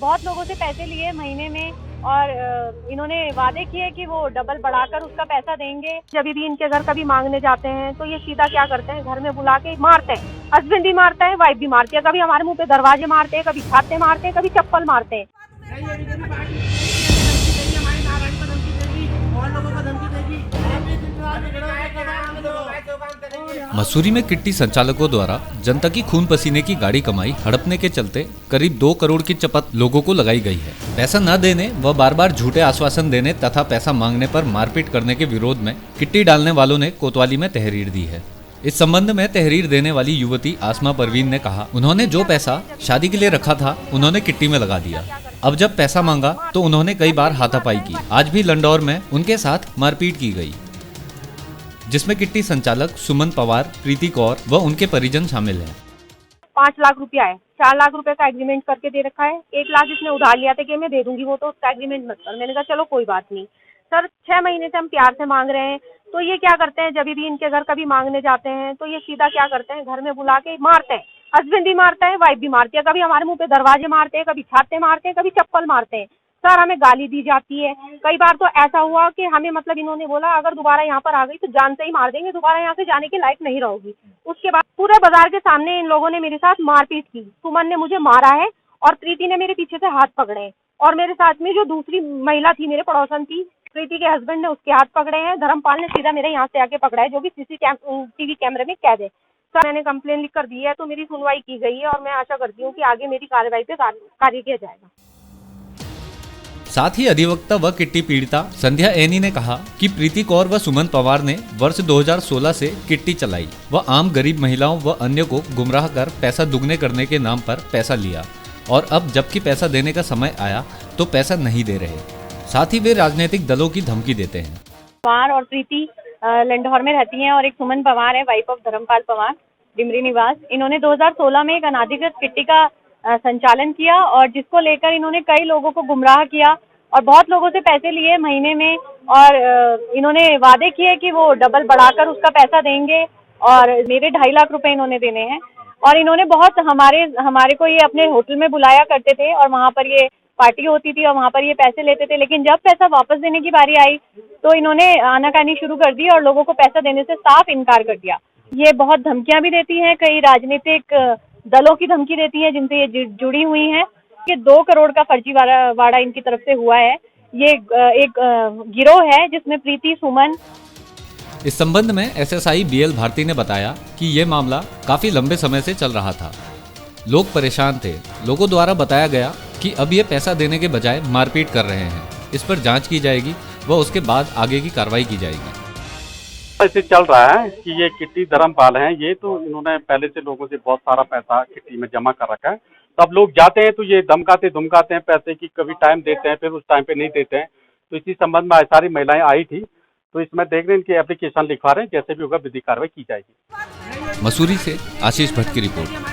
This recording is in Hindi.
बहुत लोगों से पैसे लिए महीने में और इन्होंने वादे किए कि वो डबल बढ़ाकर उसका पैसा देंगे। जब भी इनके घर कभी मांगने जाते हैं तो ये सीधा क्या करते हैं, घर में बुला के मारते हैं। हस्बैंड भी मारता है, वाइफ भी मारती है। कभी हमारे मुंह पे दरवाजे मारते हैं, कभी छाते मारते हैं, कभी चप्पल मारते हैं। मसूरी में किट्टी संचालकों द्वारा जनता की खून पसीने की गाड़ी कमाई हड़पने के चलते करीब 2 करोड़ की चपत लोगों को लगाई गई है। पैसा न देने व बार बार झूठे आश्वासन देने तथा पैसा मांगने पर मारपीट करने के विरोध में किट्टी डालने वालों ने कोतवाली में तहरीर दी है। इस संबंध में तहरीर देने वाली युवती आसमा परवीन ने कहा, उन्होंने जो पैसा शादी के लिए रखा था उन्होंने किट्टी में लगा दिया। अब जब पैसा मांगा तो उन्होंने कई बार हाथापाई की। आज भी लंडौर में उनके साथ मारपीट की गई, जिसमें किट्टी संचालक सुमन पवार, प्रीति कौर व उनके परिजन शामिल हैं। 5 लाख रुपया है, 4 लाख रुपए का एग्रीमेंट करके दे रखा है। 1 लाख इसने उधार लिया था कि मैं दे दूंगी, वो तो उसका एग्रीमेंट मत कर। मैंने कहा चलो कोई बात नहीं सर, 6 महीने से हम प्यार से मांग रहे हैं। तो ये क्या करते हैं, जब भी इनके घर कभी मांगने जाते हैं तो ये सीधा क्या करते हैं, घर में बुला के मारते हैं। हस्बैंड भी मारता है, वाइफ भी मारती है। कभी हमारे मुंह पे दरवाजे मारते हैं, कभी छाते मारते हैं, कभी चप्पल मारते हैं। सर हमें गाली दी जाती है। कई बार तो ऐसा हुआ कि हमें इन्होंने बोला अगर दोबारा यहाँ पर आ गई तो जान से ही मार देंगे, दोबारा यहाँ से जाने के लायक नहीं रहोगी। उसके बाद पूरे बाजार के सामने इन लोगों ने मेरे साथ मारपीट की। सुमन ने मुझे मारा है और प्रीति ने मेरे पीछे से हाथ पकड़े हैं। और मेरे साथ में जो दूसरी महिला थी, मेरे पड़ोसन थी, प्रीति के हस्बैंड ने उसके हाथ पकड़े हैं। धर्मपाल ने सीधा मेरे यहाँ से आके पकड़ा है, जो भी सीसीटीवी कैमरे में कैद है। सर मैंने कंप्लेन लिख कर दी है, तो मेरी सुनवाई की गई है और मैं आशा करती हूँ कि आगे मेरी कार्रवाई पे कार्य किया जाएगा। साथ ही अधिवक्ता व किट्टी पीड़िता संध्या एनी ने कहा कि प्रीति कौर व सुमन पवार ने वर्ष 2016 से किट्टी चलाई व आम गरीब महिलाओं व अन्य को गुमराह कर पैसा दुगने करने के नाम पर पैसा लिया और अब जबकि पैसा देने का समय आया तो पैसा नहीं दे रहे। साथ ही वे राजनीतिक दलों की धमकी देते हैं। पवार और प्रीति लंडौर में रहती हैं और एक सुमन पवार है, वाइफ ऑफ धर्मपाल पवार, डिमरी निवास। इन्होंने 2016 में एक अनाधिकृत किट्टी का संचालन किया और जिसको लेकर इन्होंने कई लोगों को गुमराह किया और बहुत लोगों से पैसे लिए महीने में और इन्होंने वादे किए कि वो डबल बढ़ाकर उसका पैसा देंगे और मेरे 2.5 लाख रुपए इन्होंने देने हैं। और इन्होंने बहुत हमारे को ये अपने होटल में बुलाया करते थे और वहाँ पर ये पार्टी होती थी और वहाँ पर ये पैसे लेते थे। लेकिन जब पैसा वापस देने की बारी आई तो इन्होंने आनाकानी शुरू कर दी और लोगों को पैसा देने से साफ इनकार कर दिया। ये बहुत धमकियां भी देती हैं, कई राजनीतिक दलों की धमकी देती है जिनसे ये जुड़ी हुई हैं। ये 2 करोड़ का फर्जीवाड़ा इनकी तरफ से हुआ है। ये एक गिरोह है जिसमें प्रीति, सुमन। इस संबंध में एसएसआई बीएल भारती ने बताया कि ये मामला काफी लंबे समय से चल रहा था। लोग परेशान थे। लोगों द्वारा बताया गया कि अब ये पैसा देने के बजाय मारपीट कर रहे हैं। इस पर जांच की जाएगी व उसके बाद आगे की कार्रवाई की जाएगी। ऐसे चल रहा है कि ये किट्टी धर्मपाल हैं, ये तो इन्होंने पहले से लोगों से बहुत सारा पैसा किट्टी में जमा कर रखा है। तब लोग जाते हैं तो ये धमकाते हैं पैसे की, कभी टाइम देते हैं फिर उस टाइम पे नहीं देते हैं। तो इसी संबंध में सारी महिलाएं आई थी, तो इसमें देख रहे हैं इनकी एप्लीकेशन लिखवा रहे हैं, जैसे भी होगा विधिक कार्रवाई की जाएगी। मसूरी से आशीष भट्ट की रिपोर्ट।